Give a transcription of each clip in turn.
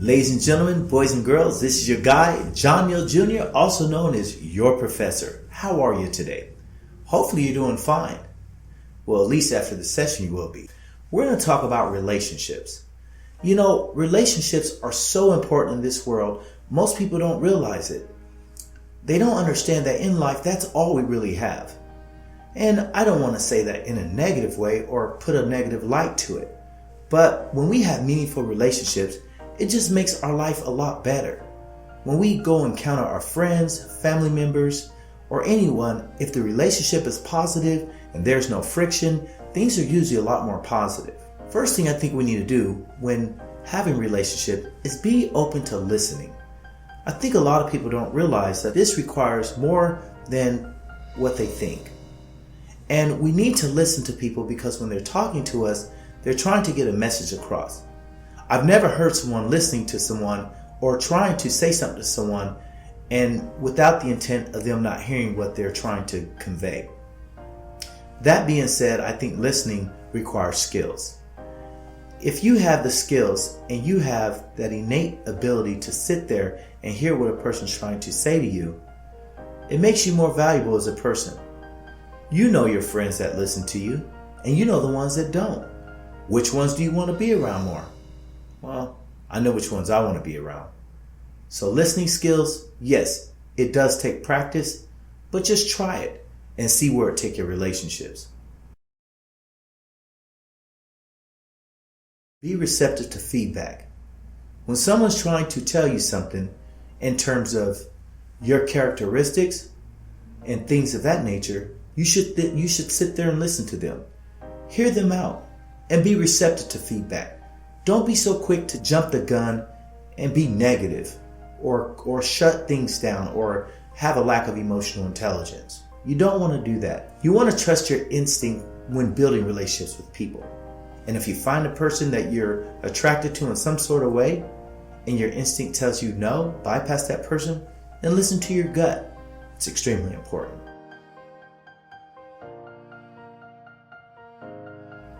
Ladies and gentlemen, boys and girls, this is your guy, John Neal Jr., also known as your professor. How are you today? Hopefully you're doing fine. Well, at least after the session you will be. We're going to talk about relationships. You know, relationships are so important in this world, most people don't realize it. They don't understand that in life, that's all we really have. And I don't want to say that in a negative way or put a negative light to it. But when we have meaningful relationships, it just makes our life a lot better. When we go encounter our friends, family members, or anyone, if the relationship is positive and there's no friction, things are usually a lot more positive. First thing I think we need to do when having a relationship is be open to listening. I think a lot of people don't realize that this requires more than what they think. And we need to listen to people because when they're talking to us, they're trying to get a message across. I've never heard someone listening to someone or trying to say something to someone and without the intent of them not hearing what they're trying to convey. That being said, I think listening requires skills. If you have the skills and you have that innate ability to sit there and hear what a person's trying to say to you, it makes you more valuable as a person. You know your friends that listen to you, and you know the ones that don't. Which ones do you want to be around more? Well, I know which ones I want to be around. So listening skills, yes, it does take practice, but just try it and see where it takes your relationships. Be receptive to feedback. When someone's trying to tell you something in terms of your characteristics and things of that nature, you should sit there and listen to them. Hear them out and be receptive to feedback. Don't be so quick to jump the gun and be negative or shut things down or have a lack of emotional intelligence. You don't want to do that. You want to trust your instinct when building relationships with people. And if you find a person that you're attracted to in some sort of way and your instinct tells you no, bypass that person, then listen to your gut. It's extremely important.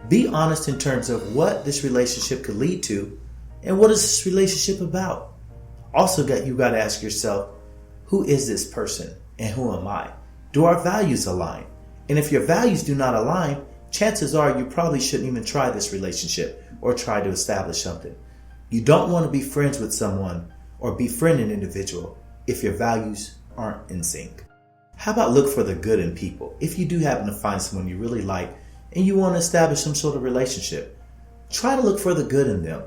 Be honest in terms of what this relationship could lead to and what is this relationship about. Also, you got to ask yourself, who is this person and who am I? Do our values align? And if your values do not align, chances are you probably shouldn't even try this relationship or try to establish something. You don't want to be friends with someone or befriend an individual if your values aren't in sync. How about look for the good in people? If you do happen to find someone you really like and you want to establish some sort of relationship, try to look for the good in them.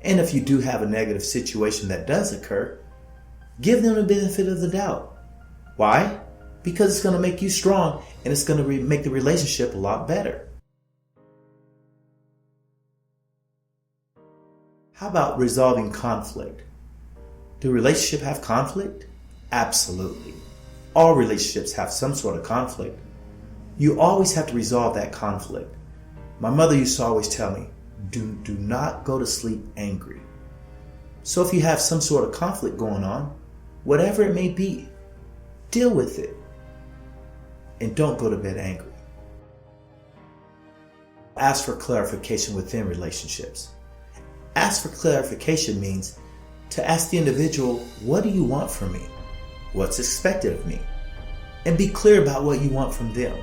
And if you do have a negative situation that does occur, give them the benefit of the doubt. Why? Because it's going to make you strong and it's going to make the relationship a lot better. How about resolving conflict? Do relationships have conflict? Absolutely. All relationships have some sort of conflict. You always have to resolve that conflict. My mother used to always tell me, do not go to sleep angry. So if you have some sort of conflict going on, whatever it may be, deal with it. And don't go to bed angry. Ask for clarification within relationships. Ask for clarification means to ask the individual, what do you want from me? What's expected of me? And be clear about what you want from them.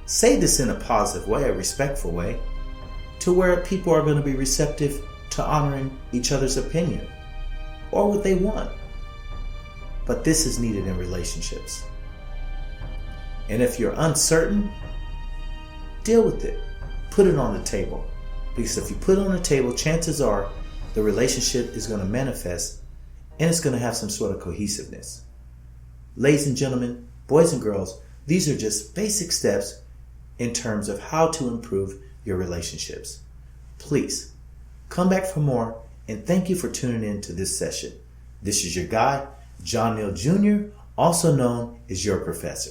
Say this in a positive way, a respectful way, to where people are going to be receptive to honoring each other's opinion or what they want. But this is needed in relationships. And if you're uncertain, deal with it. Put it on the table. Because if you put it on the table, chances are the relationship is going to manifest and it's going to have some sort of cohesiveness. Ladies and gentlemen, boys and girls, these are just basic steps in terms of how to improve your relationships. Please come back for more and thank you for tuning in to this session. This is your guy, John Neal Jr., also known as your professor.